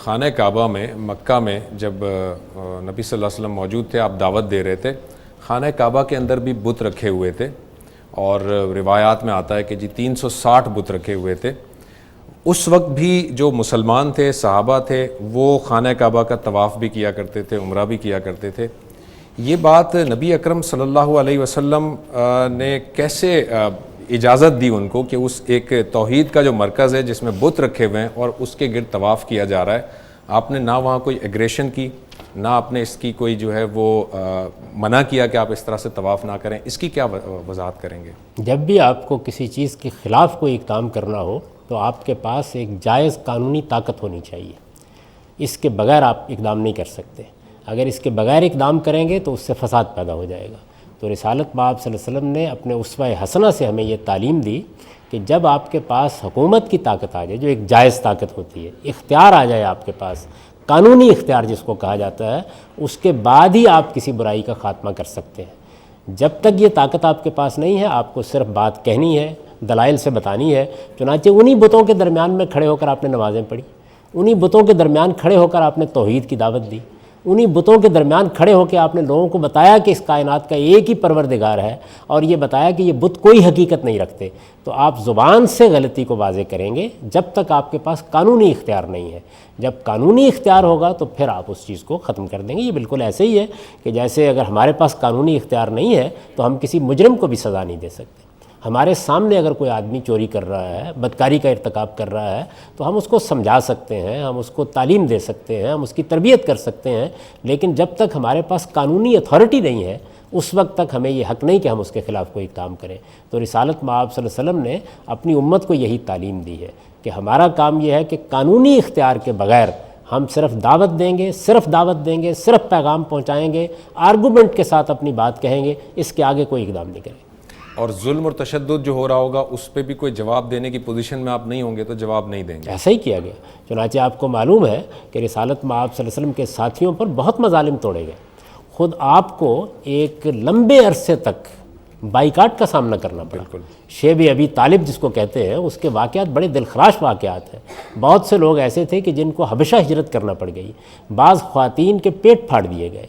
خانہ کعبہ میں مکہ میں جب نبی صلی اللہ علیہ وسلم موجود تھے، آپ دعوت دے رہے تھے، خانہ کعبہ کے اندر بھی بت رکھے ہوئے تھے، اور روایات میں آتا ہے کہ 360 بت رکھے ہوئے تھے۔ اس وقت بھی جو مسلمان تھے، صحابہ تھے، وہ خانہ کعبہ کا طواف بھی کیا کرتے تھے، عمرہ بھی کیا کرتے تھے۔ یہ بات نبی اکرم صلی اللہ علیہ وسلم نے کیسے اجازت دی ان کو کہ اس ایک توحید کا جو مرکز ہے جس میں بت رکھے ہوئے ہیں اور اس کے گرد طواف کیا جا رہا ہے، آپ نے نہ وہاں کوئی ایگریشن کی، نہ آپ نے اس کی کوئی جو ہے وہ منع کیا کہ آپ اس طرح سے طواف نہ کریں، اس کی کیا وضاحت کریں گے؟ جب بھی آپ کو کسی چیز کے خلاف کوئی اقدام کرنا ہو تو آپ کے پاس ایک جائز قانونی طاقت ہونی چاہیے، اس کے بغیر آپ اقدام نہیں کر سکتے۔ اگر اس کے بغیر اقدام کریں گے تو اس سے فساد پیدا ہو جائے گا۔ تو رسالت مآب صلی اللہ علیہ وسلم نے اپنے اسوہ حسنہ سے ہمیں یہ تعلیم دی کہ جب آپ کے پاس حکومت کی طاقت آ جائے، جو ایک جائز طاقت ہوتی ہے، اختیار آ جائے آپ کے پاس، قانونی اختیار جس کو کہا جاتا ہے، اس کے بعد ہی آپ کسی برائی کا خاتمہ کر سکتے ہیں۔ جب تک یہ طاقت آپ کے پاس نہیں ہے، آپ کو صرف بات کہنی ہے، دلائل سے بتانی ہے۔ چنانچہ انہی بتوں کے درمیان میں کھڑے ہو کر آپ نے نمازیں پڑھی، انہی بتوں کے درمیان کھڑے ہو کر آپ نے توحید کی دعوت دی، انہی بتوں کے درمیان کھڑے ہو کے آپ نے لوگوں کو بتایا کہ اس کائنات کا ایک ہی پروردگار ہے، اور یہ بتایا کہ یہ بت کوئی حقیقت نہیں رکھتے۔ تو آپ زبان سے غلطی کو واضح کریں گے جب تک آپ کے پاس قانونی اختیار نہیں ہے۔ جب قانونی اختیار ہوگا تو پھر آپ اس چیز کو ختم کر دیں گے۔ یہ بالکل ایسے ہی ہے کہ جیسے اگر ہمارے پاس قانونی اختیار نہیں ہے تو ہم کسی مجرم کو بھی سزا نہیں دے سکتے۔ ہمارے سامنے اگر کوئی آدمی چوری کر رہا ہے، بدکاری کا ارتکاب کر رہا ہے، تو ہم اس کو سمجھا سکتے ہیں، ہم اس کو تعلیم دے سکتے ہیں، ہم اس کی تربیت کر سکتے ہیں، لیکن جب تک ہمارے پاس قانونی اتھارٹی نہیں ہے اس وقت تک ہمیں یہ حق نہیں کہ ہم اس کے خلاف کوئی کام کریں۔ تو رسالت مآب صلی اللہ علیہ وسلم نے اپنی امت کو یہی تعلیم دی ہے کہ ہمارا کام یہ ہے کہ قانونی اختیار کے بغیر ہم صرف دعوت دیں گے، صرف پیغام پہنچائیں گے، آرگومنٹ کے ساتھ اپنی بات کہیں گے، اس کے آگے کوئی اقدام نہیں کریں گے۔ اور ظلم اور تشدد جو ہو رہا ہوگا اس پہ بھی کوئی جواب دینے کی پوزیشن میں آپ نہیں ہوں گے تو جواب نہیں دیں گے؟ ایسا ہی کیا گیا۔ چنانچہ آپ کو معلوم ہے کہ رسالت مآب صلی اللہ علیہ وسلم کے ساتھیوں پر بہت مظالم توڑے گئے۔ خود آپ کو ایک لمبے عرصے تک بائیکاٹ کا سامنا کرنا پڑا۔ بالکل۔ شیب ابی طالب جس کو کہتے ہیں، اس کے واقعات بڑے دلخراش واقعات ہیں۔ بہت سے لوگ ایسے تھے کہ جن کو حبشہ ہجرت کرنا پڑ گئی، بعض خواتین کے پیٹ پھاڑ دیے گئے،